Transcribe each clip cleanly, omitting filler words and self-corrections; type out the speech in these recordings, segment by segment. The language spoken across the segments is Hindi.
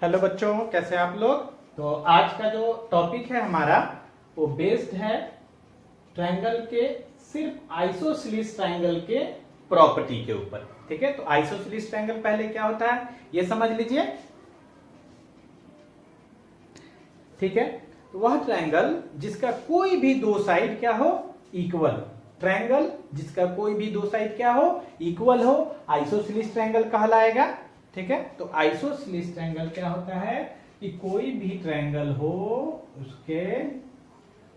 हेलो बच्चों, कैसे हैं आप लोग। तो आज का जो टॉपिक है हमारा वो बेस्ड है ट्रायंगल के सिर्फ आइसोसेलेस ट्रायंगल के प्रॉपर्टी के ऊपर। ठीक है, तो आइसोसेलेस ट्रायंगल पहले क्या होता है ये समझ लीजिए। ठीक है, तो वह ट्रायंगल जिसका कोई भी दो साइड क्या हो, इक्वल। ट्रायंगल जिसका कोई भी दो साइड क्या हो, इक्वल हो, आइसोसेलेस ट्रायंगल कहलाएगा। ठीक है, तो आइसोसेलेस ट्रायंगल क्या होता है कि कोई भी ट्रायंगल हो उसके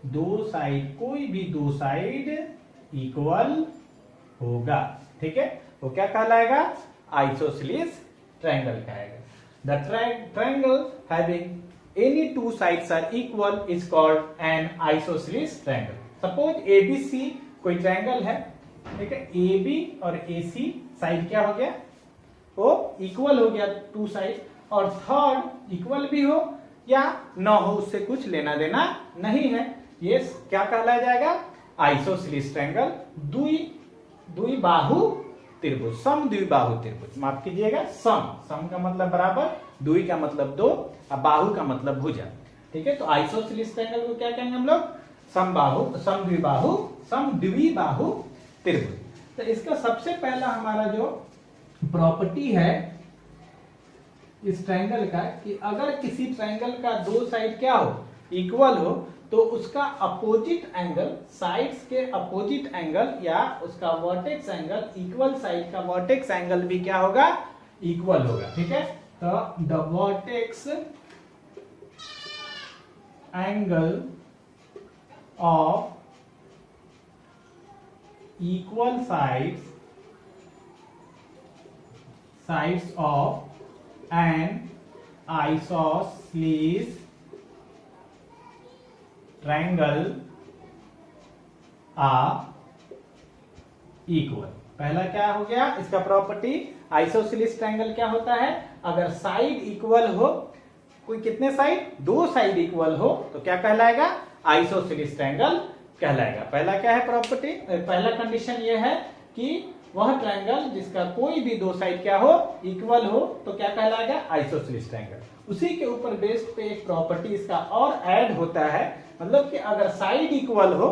दो साइड, कोई भी दो साइड इक्वल होगा। ठीक है, वो क्या कहलाएगा, आइसोसेलेस ट्रायंगल कहेगा। The triangle having any two sides are equal is called an isosceles triangle. Suppose ABC कोई ट्रायंगल है। ठीक है, AB और AC साइड क्या हो गया, वो इक्वल हो गया टू साइड, और थर्ड इक्वल भी हो या ना हो उससे कुछ लेना देना नहीं है, ये क्या कहलाया जाएगा, आइसोसेलेस ट्रायंगल। द्विबाहु त्रिभुज, सम द्विबाहु त्रिभुज, माफ कीजिएगा, सम का मतलब बराबर, द्वि का मतलब दो, और बाहु का मतलब भुजा। ठीक है, तो आइसोसेलेस ट्रायंगल को क्या कहेंगे हम लोग, सम द्विबाहु त्रिभुज। तो इसका सबसे पहला हमारा जो प्रॉपर्टी है इस ट्रायंगल का कि अगर किसी ट्रायंगल का दो साइड क्या हो, इक्वल हो, तो उसका अपोजिट एंगल, साइड्स के अपोजिट एंगल या उसका वर्टेक्स एंगल, इक्वल साइड का वर्टेक्स एंगल भी क्या होगा, इक्वल होगा। ठीक है, तो the vertex angle of equal sides of an isosceles triangle are equal। पहला क्या हो गया इसका प्रॉपर्टी, आइसोसेलेस ट्रायंगल क्या होता है, अगर साइड इक्वल हो, कोई कितने साइड, दो साइड इक्वल हो, तो क्या कहलाएगा, आइसोसेलेस ट्रायंगल कहलाएगा। पहला क्या है प्रॉपर्टी, पहला कंडीशन ये है कि वह ट्रायंगल जिसका कोई भी दो साइड क्या हो, इक्वल हो, तो क्या कहलाएगा, आइसोसेलेस ट्रायंगल। उसी के ऊपर बेस्ड पे एक प्रॉपर्टी इसका और ऐड होता है, मतलब कि अगर साइड इक्वल हो,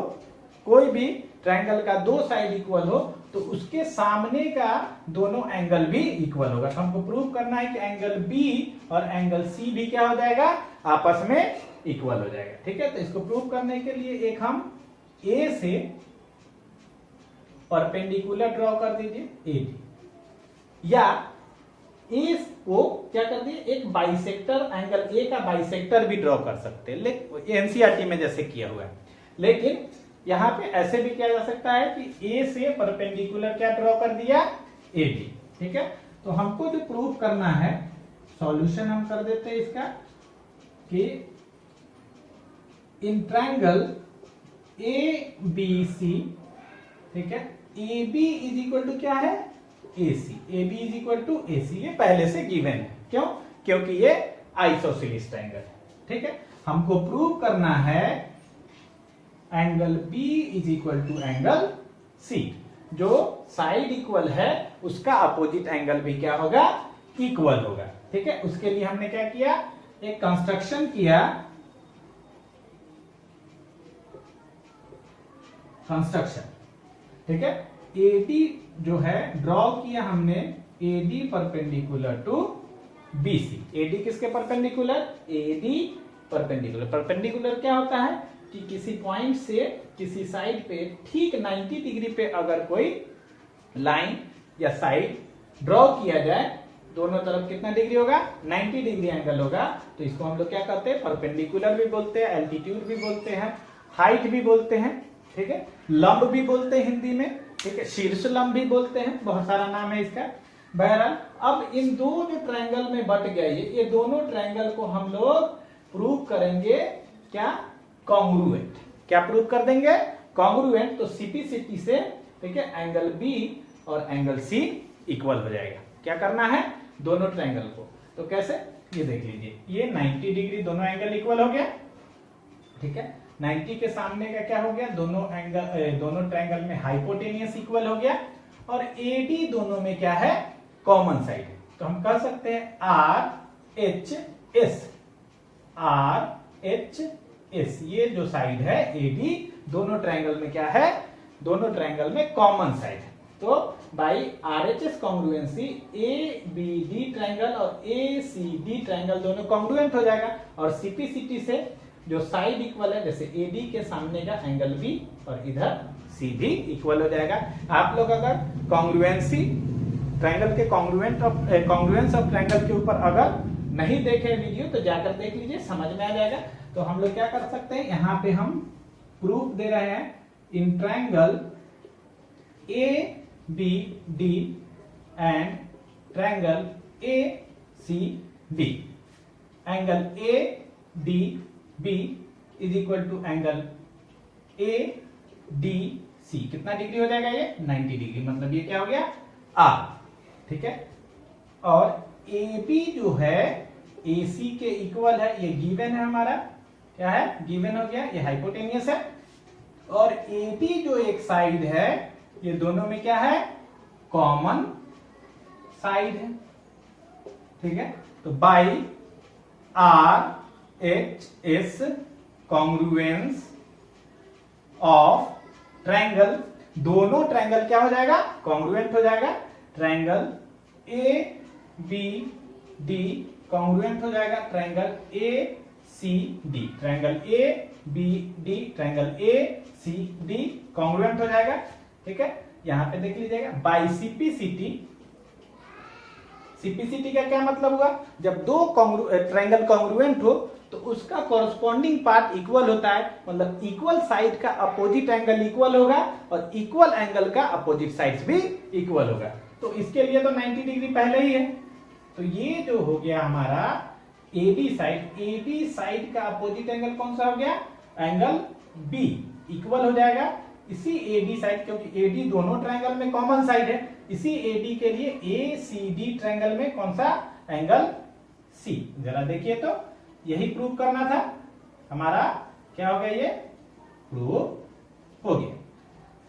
कोई भी ट्रायंगल का दो साइड इक्वल हो, तो उसके सामने का दोनों एंगल भी इक्वल होगा। तो हमको प्रूव करना है कि एंगल बी और एंगल सी भी क्या हो जाएगा, आपस में इक्वल हो जाएगा। ठीक है, तो इसको प्रूव करने के लिए एक हम ए से परपेंडिकुलर ड्रॉ कर दीजिए AB, या ए को क्या कर दिए, एक बाइसेक्टर, एंगल ए का बाइसेक्टर भी ड्रॉ कर सकते हैं, लेकिन एनसीईआरटी में जैसे किया हुआ है। लेकिन यहां पे ऐसे भी किया जा सकता है कि ए से परपेंडिकुलर क्या ड्रॉ कर दिया, AB। ठीक है, तो हमको जो प्रूव करना है, सॉल्यूशन हम कर देते हैं इसका कि इन ट्रायंगल ABC, ठीक है, AB इज इक्वल टू क्या है, AC, AB is equal to AC, ये पहले से गिवन है। क्यों, क्योंकि ये आइसोसेलेस ट्रायंगल है। ठीक है, हमको प्रूव करना है angle B is equal to angle C, जो साइड इक्वल है उसका अपोजिट एंगल भी क्या होगा, इक्वल होगा। ठीक है, उसके लिए हमने क्या किया, एक कंस्ट्रक्शन किया, ठीक है, AD जो है ड्रॉ किया हमने, AD perpendicular to BC। AD किसके परपेंडिकुलर, AD परपेंडिकुलर। परपेंडिकुलर क्या होता है कि किसी पॉइंट से किसी साइड पे ठीक 90 डिग्री पे अगर कोई लाइन या साइड ड्रॉ किया जाए, दोनों तरफ कितना डिग्री होगा, 90 डिग्री एंगल होगा, तो इसको हम लोग क्या करते हैं, परपेंडिकुलर भी बोलते हैं, एल्टीट्यूड भी बोलते हैं, हाइट भी बोलते हैं। ठीक है, लंब भी बोलते हैं हिंदी में। ठीक है, शीर्ष लंब भी बोलते हैं, बहुत सारा नाम है इसका। बहरहाल अब इन दो जो ट्रायंगल में बट गए, ये दोनों ट्रायंगल को हम लोग प्रूव करेंगे क्या, कॉन्ग्रुएंट। क्या प्रूव कर देंगे, कॉन्ग्रुएंट। तो CP से, ठीक है, एंगल B और एंगल C इक्वल हो जाएगा। क्या करना है, दोनों ट्रायंगल को, तो कैसे, ये देख लीजिए, ये 90 डिग्री दोनों एंगल इक्वल हो गया। ठीक है, 90 के सामने का क्या हो गया, दोनों ट्रायंगल में हाइपोटेनियस इक्वल हो गया, और AD दोनों में क्या है, कॉमन साइड है। तो हम कह सकते हैं RH S, are H S, ये जो साइड है एडी, दोनों ट्रायंगल में क्या है, दोनों ट्रायंगल में कॉमन साइड है। तो by RHS congruency A B D triangle और ए सी डी ट्रायंगल दोनों कॉन्ग्रुएंट हो जाएगा, और सीपीसीटी से जो साइड इक्वल है, जैसे एडी के सामने का एंगल बी और इधर सी भी इक्वल हो जाएगा। आप लोग अगर कॉन्ग्रुएंसी ट्रायंगल के कॉन्ग्रुएंस ऑफ ट्रायंगल के ऊपर अगर नहीं देखे वीडियो तो जाकर देख लीजिए, समझ में आ जाएगा। तो हम लोग क्या कर सकते हैं, यहाँ पे हम प्रूफ दे रहे हैं in triangle A B D and triangle A C D, angle A D B is equal to angle A D C, कितना डिग्री हो जाएगा ये 90 डिग्री, मतलब ये क्या हो गया आर, ठीक है। और ए बी जो है ए सी के इक्वल है, ये गिवन है हमारा, क्या है गिवन हो गया, ये हाइपोटेनियस है। और ए बी जो एक साइड है, ये दोनों में क्या है कॉमन साइड है, ठीक है। तो by R H S congruence of triangle, दोनों ट्रायंगल क्या हो जाएगा कॉन्ग्रुएंट हो जाएगा, triangle A B D congruent हो जाएगा triangle A C D, triangle A B D triangle A C D congruent हो जाएगा, ठीक है। यहां पे देख लीजिएगा बाई सीपीसीटी, सीपीसीटी का क्या मतलब हुआ, जब दो ट्रायंगल कॉन्ग्रुएंट हो तो उसका कॉरस्पॉन्डिंग पार्ट इक्वल होता है, मतलब इक्वल साइड का अपोजिट एंगल इक्वल होगा और इक्वल एंगल का अपोजिट साइड्स भी इक्वल होगा। तो इसके लिए तो 90 डिग्री पहले ही है, तो ये जो हो गया हमारा AB साइड का अपोजिट एंगल कौन सा हो गया, एंगल B इक्वल हो जाएगा इसी AD साइड, क्योंकि AD दोनों ट्रायंगल में कॉमन साइड है, इसी AD के लिए ACD ट्रायंगल में कौन सा एंगल C, जरा देखिए तो यही प्रूव करना था हमारा, क्या हो गया ये प्रूव हो गया,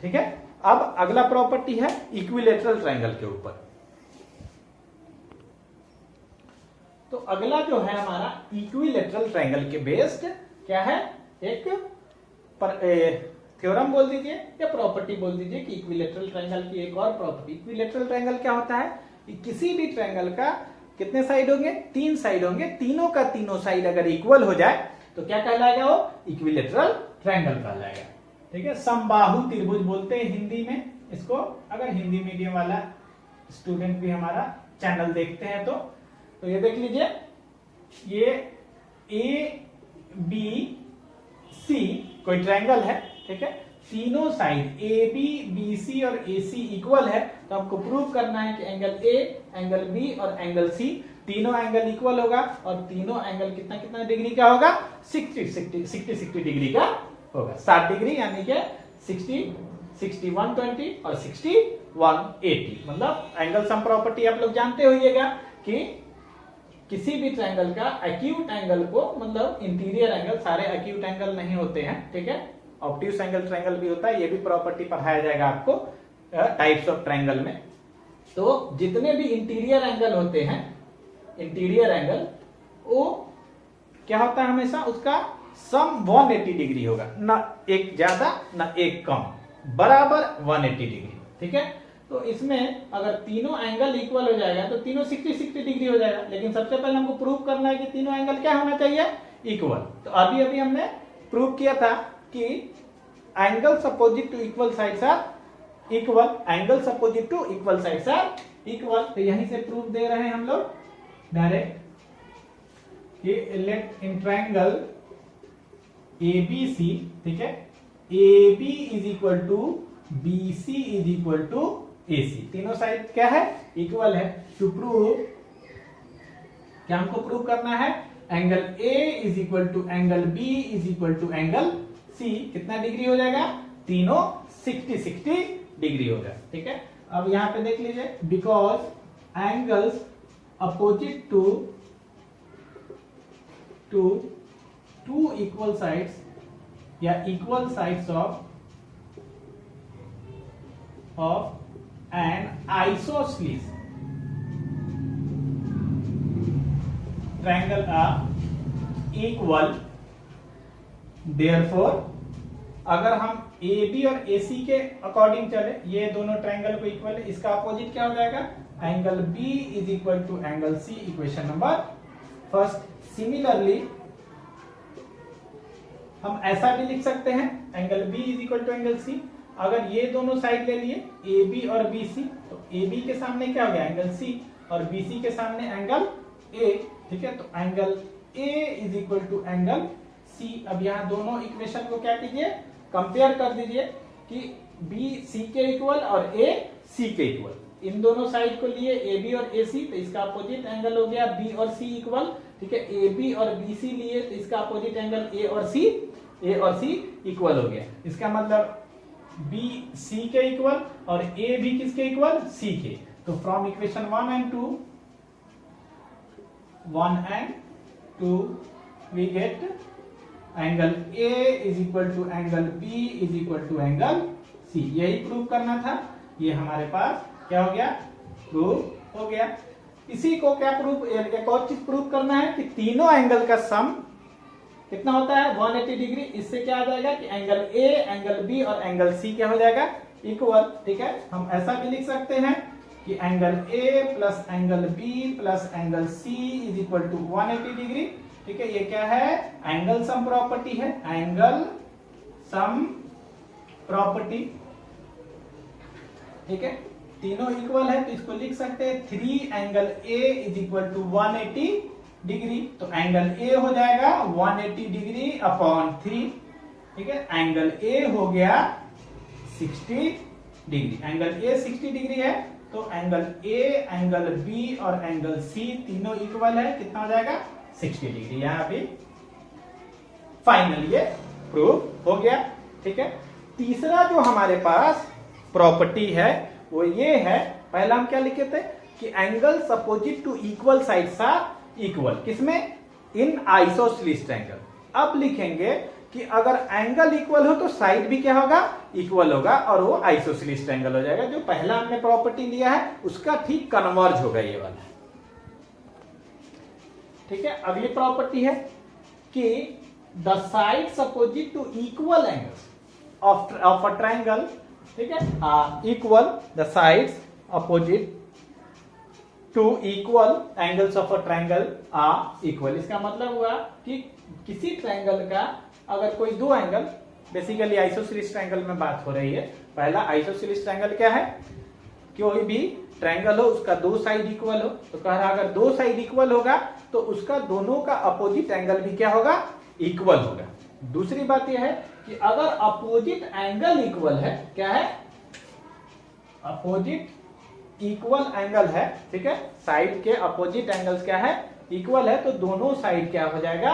ठीक है। अब अगला प्रॉपर्टी है इक्विलेटरल ट्रायंगल के ऊपर। तो अगला जो है हमारा इक्विलेटरल ट्रायंगल के बेस्ड क्या है, एक थ्योरम बोल दीजिए या प्रॉपर्टी बोल दीजिए कि इक्विलेटरल ट्रायंगल की एक और प्रॉपर्टी। इक्विलेटरल ट्रायंगल क्या होता है कि किसी भी ट्रायंगल का कितने साइड होंगे, 3 साइड होंगे, तीनों का तीनों साइड अगर इक्वल हो जाए तो क्या कहलाएगा, वो इक्विलेटरल ट्रायंगल कहलाएगा, ठीक है। समबाहु त्रिभुज बोलते हैं हिंदी में इसको, अगर हिंदी मीडियम वाला स्टूडेंट भी हमारा चैनल देखते हैं तो ये देख लीजिए, ये ए बी सी कोई ट्रायंगल है, ठीक है। तीनों side A B B C और ए सी इक्वल है, तो हमको प्रूव करना है कि एंगल ए, एंगल बी और एंगल सी तीनों एंगल इक्वल होगा, और तीनों एंगल कितना कितना डिग्री का होगा, 60 डिग्री का होगा, 60 डिग्री, यानी कि 60 120 और 60 180। मतलब एंगल सम प्रॉपर्टी आप लोग जानते होइएगा कि किसी भी ट्रायंगल का एक्यूट एंगल को, मतलब इंटीरियर एंगल, सारे एक्यूट एंगल नहीं होते हैं, ठीक है, ऑब्ट्यूस एंगल ट्रायंगल भी होता है, ये भी प्रॉपर्टी पढ़ाया जाएगा आपको टाइप्स ऑफ ट्रायंगल में। तो जितने भी इंटीरियर एंगल होते हैं, इंटीरियर एंगल वो क्या होता है, हमेशा उसका सम 180 डिग्री होगा, ना एक ज्यादा ना एक कम, बराबर 180 डिग्री, ठीक है। तो इसमें अगर तीनों एंगल इक्वल हो जाएगा तो तीनों 60 डिग्री हो जाएगा, लेकिन सबसे पहले हमको प्रूव करना है कि तीनों एंगल क्या होना चाहिए, इक्वल। तो अभी हमने प्रूव किया था कि angles opposite to equal sides are equal, angles opposite to equal sides are equal. तो यहीं से प्रूफ दे रहे हैं हम लोग डायरेक्ट, ये लेट इन ट्रायंगल ABC, ठीक है, AB is equal to BC is equal to AC, तीनों साइड क्या है, इक्वल है। टू प्रूव, क्या हमको प्रूव करना है, angle A is equal to angle B is equal to angle C, कितना डिग्री हो जाएगा, तीनों 60 डिग्री होगा, ठीक है। अब यहां पे देख लीजिए, because angles opposite to two equal sides या equal sides of an isosceles triangle are equal, therefore अगर हम ए बी और ए सी के अकॉर्डिंग चले, ये दोनों ट्रायंगल को इक्वल है, इसका अपोजिट क्या हो जाएगा, angle B is equal to angle C, equation number first. Similarly हम ऐसा भी लिख सकते हैं, angle B is equal to angle C. अगर ये दोनों साइड ले लिए ए बी और बी सी, तो ए बी के सामने क्या हो गया, एंगल सी, और बी सी के सामने एंगल ए, ठीक है। तो angle A is equal to angle C. अब यहाँ दोनों इक्वेशन को क्या कीजिए, कंपेयर कर दीजिए कि बी सी के इक्वल और ए सी के इक्वल। इन दोनों साइड को लिए ए बी और ए सी, तो इसका अपोजिट एंगल हो गया बी और सी इक्वल, ठीक है। ए बी और बी सी लिए तो इसका अपोजिट एंगल ए और सी इक्वल हो गया। इसका मतलब बी सी के इक्वल और ए भी किसके इक्वल, सी के। तो from equation 1 and 2 we get angle A is equal to angle B is equal to angle C। यही प्रूव करना था, ये हमारे पास क्या हो गया, प्रूव हो गया। इसी को क्या प्रूव, एक और चीज प्रूव करना है कि तीनों एंगल का सम कितना होता है, 180 डिग्री। इससे क्या आ जाएगा कि एंगल A, एंगल B और एंगल C क्या हो जाएगा, इक्वल, ठीक है। हम ऐसा भी लिख सकते हैं कि angle A plus angle B plus angle C is equal to 180 degree, ठीक है। ये क्या है, एंगल सम प्रॉपर्टी है, एंगल सम प्रॉपर्टी, ठीक है। तीनों इक्वल है तो इसको लिख सकते हैं 3 angle A is equal to 180 degree. तो एंगल A हो जाएगा 180 डिग्री अपॉन 3, ठीक है। एंगल A हो गया 60 डिग्री, एंगल A 60 डिग्री है, तो एंगल A, एंगल B और एंगल C तीनों इक्वल है, कितना हो जाएगा, 60 डिग्री। यहां भी फाइनल ये प्रूव हो गया, ठीक है। तीसरा जो हमारे पास प्रॉपर्टी है वो ये है, पहला हम क्या लिखे थे कि angles opposite to equal sides are equal, किसमें, इन आइसोसेलेस ट्रायंगल। अब लिखेंगे कि अगर एंगल इक्वल हो तो साइड भी क्या होगा, इक्वल होगा, और वो आइसोसेलेस ट्रायंगल हो जाएगा। जो पहला हमने प्रॉपर्टी लिया है उसका ठीक कन्वर्ज होगा ये वाला, ठीक है। अगली प्रॉपर्टी है कि the sides opposite to equal angles of a triangle, ठीक है, equal, the sides opposite to equal angles of a triangle are equal. इसका मतलब हुआ कि किसी ट्रायंगल का अगर कोई दो एंगल, बेसिकली आइसोसेलेस ट्रायंगल में बात हो रही है। पहला आइसोसेलेस ट्रायंगल क्या है, कोई भी ट्रायंगल हो उसका दो साइड इक्वल हो, तो कह रहा अगर दो साइड इक्वल होगा तो उसका दोनों का अपोजिट एंगल भी क्या होगा, इक्वल होगा। दूसरी बात यह है कि अगर अपोजिट एंगल इक्वल है, क्या है, अपोजिट इक्वल एंगल है, ठीक है, साइड के अपोजिट एंगल्स क्या है, इक्वल है, तो दोनों साइड क्या हो जाएगा,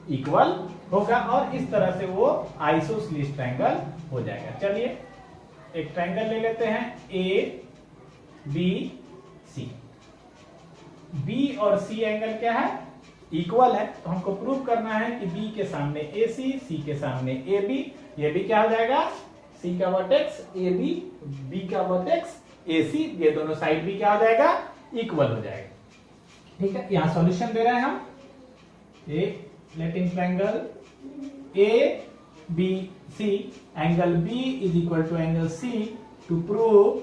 इक्वल होगा, और इस तरह से वो आइसोसेलेस ट्रायंगल हो जाएगा। चलिए एक ट्रायंगल ले लेते हैं, ए बी सी। बी और सी एंगल क्या है, इक्वल है, तो हमको प्रूव करना है कि बी के सामने ए सी के सामने ए बी, ये भी क्या हो जाएगा, सी का वर्टेक्स ए बी का वर्टेक्स ए सी, ये दोनों साइड भी क्या हो जाएगा, इक्वल हो जाएगा, ठीक है। यहां सॉल्यूशन दे रहे हैं हम, a letting triangle A B C, angle B is equal to angle C, to prove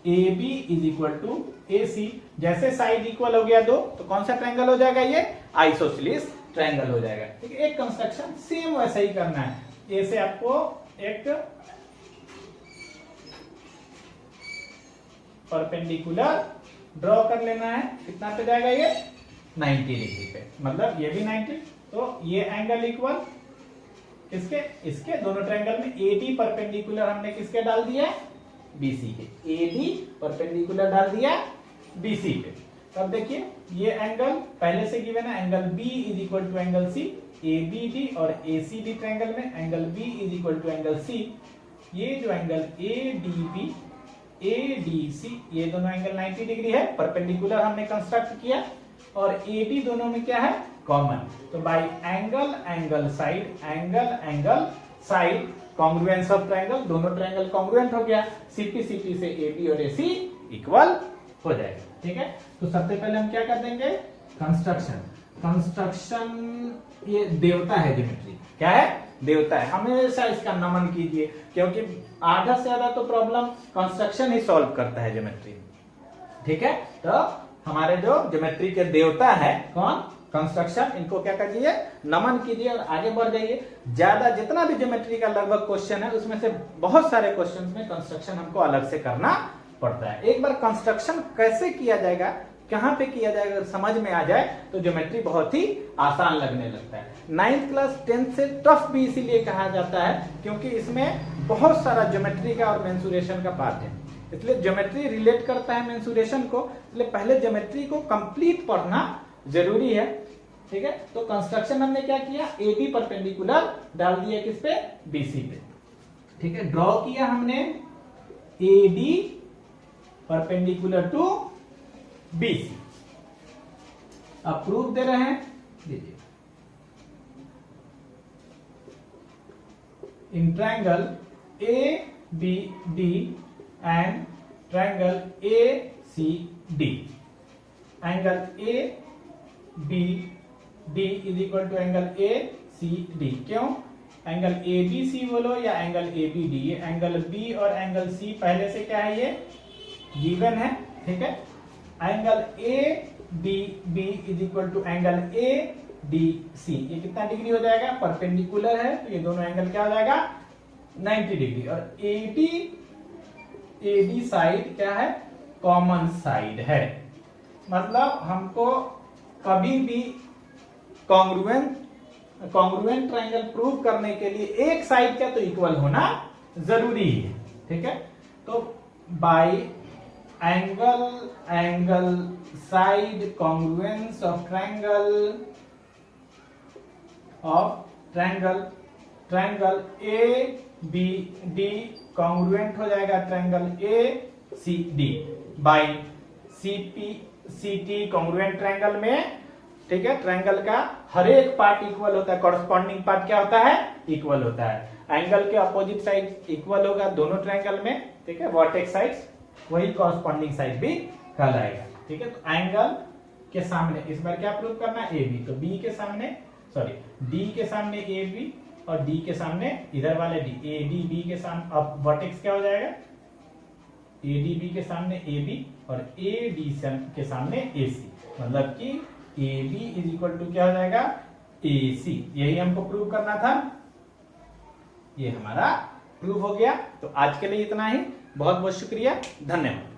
A B is equal to A C. जैसे साइड इक्वल हो गया दो, तो कौन सा ट्रायंगल हो जाएगा, ये आइसोसेलेस ट्रायंगल हो जाएगा, ठीक है। एक कंस्ट्रक्शन सेम वैसा ही करना है। ए से आपको एक परपेंडिकुलर ड्रॉ कर लेना है, कितना पे जाएगा ये, 90 डिग्री पे, मतलब ये भी 90, तो ये एंगल इक्वल किसके, इसके, दोनों ट्रायंगल में एडी परपेंडिकुलर हमने किसके डाल दिया, बीसी के, एडी परपेंडिकुलर डाल दिया बीसी पे। तब देखिए ये एंगल पहले से गिवन है, angle B is equal to angle C, A B D और ए सी डी ट्रायंगल में angle B is equal to angle C. ये जो angle A D B, A D C, ये दोनों एंगल 90 डिग्री है, परपेंडिकुलर हमने कंस्ट्रक्ट किया, और ए बी दोनों में क्या है, कॉमन। तो by angle angle side, angle angle side, congruence of triangle, दोनों ट्रायंगल कॉन्ग्रुएंट हो गया, सिटी से ए बी और ए सी इक्वल हो जाएगा, ठीक है। तो सबसे पहले हम क्या कर देंगे, कंस्ट्रक्शन, कंस्ट्रक्शन ये देवता है ज्योमेट्री, क्या है, देवता है। हमेशा इसका नमन कीजिए, क्योंकि आधा से ज्यादा तो प्रॉब्लम कंस्ट्रक्शन ही सॉल्व करता है ज्योमेट्री। ठीक है, तो हमारे जो ज्योमेट्री के देवता है कौन, कंस्ट्रक्शन, इनको क्या करिए, नमन कीजिए और आगे बढ़ जाइए। ज्यादा जितना भी ज्योमेट्री का लगभग क्वेश्चन है उसमें से बहुत सारे क्वेश्चन में कंस्ट्रक्शन हमको अलग से करना पड़ता है। एक बार कंस्ट्रक्शन कैसे किया जाएगा, कहां पे किया जाएगा, अगर समझ में आ जाए तो ज्योमेट्री बहुत ही आसान लगने लगता है। 9th क्लास 10th से टफ भी इसीलिए कहा जाता है क्योंकि इसमें बहुत सारा ज्योमेट्री का और मेंसुरेशन का पार्ट है, इसलिए ज्योमेट्री रिलेट करता है मेंसुरेशन को, इसलिए पहले ज्योमेट्री को कंप्लीट पढ़ना जरूरी है। ठीक है, तो कंस्ट्रक्शन हमने क्या किया, ए बी परपेंडिकुलर डाल दिया किस पे, बीसी पे। ठीक है, ड्रॉ किया हमने A D perpendicular to BC. अब प्रूफ दे रहे हैं, दीजिए। In triangle A B D and triangle A C D, angle A B D is equal to angle A C D. क्यों, एंगल ए बी सी बोलो या angle A B D, angle B और एंगल सी पहले से क्या है, ये गिवन है। ठीक है, angle A D B is equal to angle A D C, ये कितना डिग्री हो जाएगा, परपेंडिकुलर है तो ये दोनों एंगल क्या हो जाएगा, 90 डिग्री। और ए डी साइड क्या है, कॉमन साइड है, मतलब हमको कभी भी कॉन्ग्रुएंट ट्रायंगल प्रूव करने के लिए एक साइड क्या तो इक्वल होना जरूरी है। ठीक है, तो by angle side congruence of triangle A B D congruent हो जाएगा triangle A C D by C T congruent triangle में। ठीक है, ट्रायंगल का हर एक पार्ट इक्वल होता है, कॉरस्पॉन्डिंग पार्ट क्या होता है, इक्वल होता है। एंगल के अपोजिट साइड इक्वल होगा दोनों ट्रायंगल में। ठीक है, वर्टेक्स साइड्स वही कॉरस्पॉन्डिंग साइड भी कहलाएगा। ठीक है, तो एंगल के सामने इस बार क्या प्रूव करना है, ए बी, तो बी के सामने डी के सामने ए बी और डी के सामने इधर वाले डी, ए डी बी के सामने, अब वर्टेक्स क्या हो जाएगा, ए डी बी के सामने ए बी और ए डी के सामने ए सी, मतलब कि A B is equal to क्या हो जाएगा, ए सी। यही हमको प्रूव करना था, ये हमारा प्रूव हो गया। तो आज के लिए इतना ही, बहुत बहुत शुक्रिया, धन्यवाद।